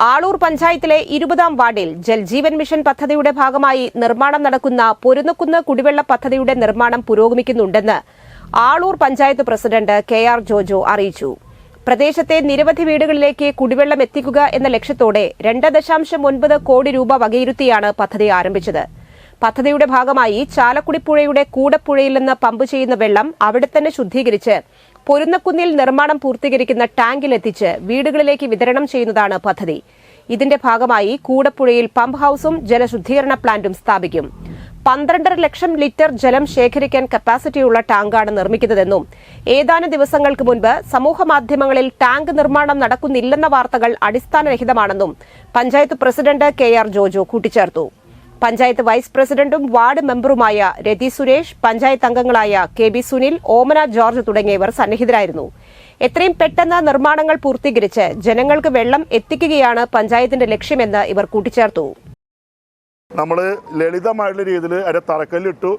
ആളൂർ പഞ്ചായത്തിലെ 20-ാം വാർഡിൽ ജൽജീവൻ മിഷൻ പദ്ധതിയുടെ ഭാഗമായി നിർമ്മാണം നടക്കുന്ന പൊരുന്നക്കുന്ന് കുടിവെള്ള പദ്ധതിയുടെ നിർമ്മാണം പുരോഗമിക്കുന്നുണ്ടെന്ന് ആളൂർ പഞ്ചായത്ത് പ്രസിഡന്റ് കെ.ആർ. ജോജോ അറിയിച്ചു. പ്രദേശത്തെ നിരവധി വീടുകളിലേക്ക് കുടിവെള്ളം എത്തിക്കുക എന്ന ലക്ഷ്യത്തോടെ 2.9 കോടി രൂപ വകയിരുത്തിയാണ് പദ്ധതി ആരംഭിച്ചത്. പദ്ധതിയുടെ ഭാഗമായി ചാലക്കുടി പുഴയുടെ കൂടപ്പുഴയിൽ നിന്ന് പമ്പ് ചെയ്യുന്ന വെള്ളം അവിടെ തന്നെ ശുദ്ധീകരിച്ച് പൊരുന്നക്കുന്നിൽ നിർമ്മാണം പൂർത്തീകരിക്കുന്ന ടാങ്കിലെത്തിച്ച് വീടുകളിലേക്ക് വിതരണം ചെയ്യുന്നതാണ് പദ്ധതി. ഇതിന്റെ ഭാഗമായി കൂടപ്പുഴയിൽ പമ്പ് ഹൌസും ജലശുദ്ധീകരണ പ്ലാന്റും സ്ഥാപിക്കും. 12.5 ലക്ഷം ലിറ്റർ ജലം ശേഖരിക്കാൻ കപ്പാസിറ്റിയുള്ള ടാങ്കാണ് നിർമ്മിക്കുന്നതെന്നും ഏതാനും ദിവസങ്ങൾക്ക് മുൻപ് സമൂഹമാധ്യമങ്ങളിൽ ടാങ്ക് നിർമ്മാണം നടക്കുന്നില്ലെന്ന വാർത്തകൾ അടിസ്ഥാനരഹിതമാണെന്നും പഞ്ചായത്ത് പ്രസിഡന്റ് കെ.ആർ. ജോജോ കൂട്ടിച്ചേർത്തു. പഞ്ചായത്ത് വൈസ് പ്രസിഡന്റും വാർഡ് മെമ്പറുമായ രതി സുരേഷ്, പഞ്ചായത്ത് അംഗങ്ങളായ കെ.ബി. സുനിൽ, ഓമന ജോർജ് തുടങ്ങിയവർ സന്നിഹിതരായിരുന്നു. എത്രയും പെട്ടെന്ന് നിർമ്മാണങ്ങൾ പൂർത്തീകരിച്ച് ജനങ്ങൾക്ക് വെള്ളം എത്തിക്കുകയാണ് പഞ്ചായത്തിന്റെ ലക്ഷ്യമെന്ന് ഇവർ കൂട്ടിച്ചേർത്തു. നമ്മൾ ലളിതമായിട്ടുള്ള രീതിയിൽ അതിൻ്റെ തറക്കല്ലിട്ടു.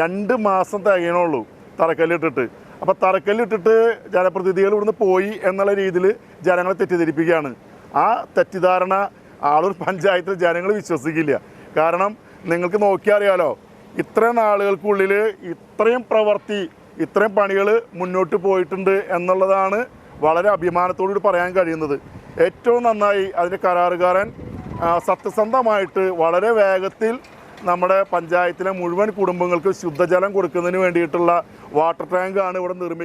2 മാസം തികയണുള്ളൂ തറക്കല്ലിട്ടിട്ട്. അപ്പോൾ തറക്കല്ലിട്ടിട്ട് ജനപ്രതിനിധികൾ ഇവിടുന്ന് പോയി എന്നുള്ള രീതിയിൽ ജനങ്ങളെ തെറ്റിദ്ധരിപ്പിക്കുകയാണ്. ആ തെറ്റിദ്ധാരണ ആളൂർ പഞ്ചായത്തിൽ ജനങ്ങൾ വിശ്വസിക്കില്ല. കാരണം നിങ്ങൾക്ക് നോക്കിയാൽ അറിയാലോ, ഇത്രയും നാളുകൾക്കുള്ളിൽ ഇത്രയും പ്രവൃത്തി, ഇത്രയും പണികൾ മുന്നോട്ട് പോയിട്ടുണ്ട് എന്നുള്ളതാണ് വളരെ അഭിമാനത്തോടുകൂടി പറയാൻ കഴിയുന്നത്. ഏറ്റവും നന്നായി അതിൻ്റെ കരാറുകാരൻ സത്യസന്ധമായിട്ട് വളരെ വേഗത്തിൽ നമ്മുടെ പഞ്ചായത്തിലെ മുഴുവൻ കുടുംബങ്ങൾക്ക് ശുദ്ധജലം കൊടുക്കുന്നതിന് വേണ്ടിയിട്ടുള്ള വാട്ടർ ടാങ്കാണ് ഇവിടെ നിർമ്മിക്കുന്നത്.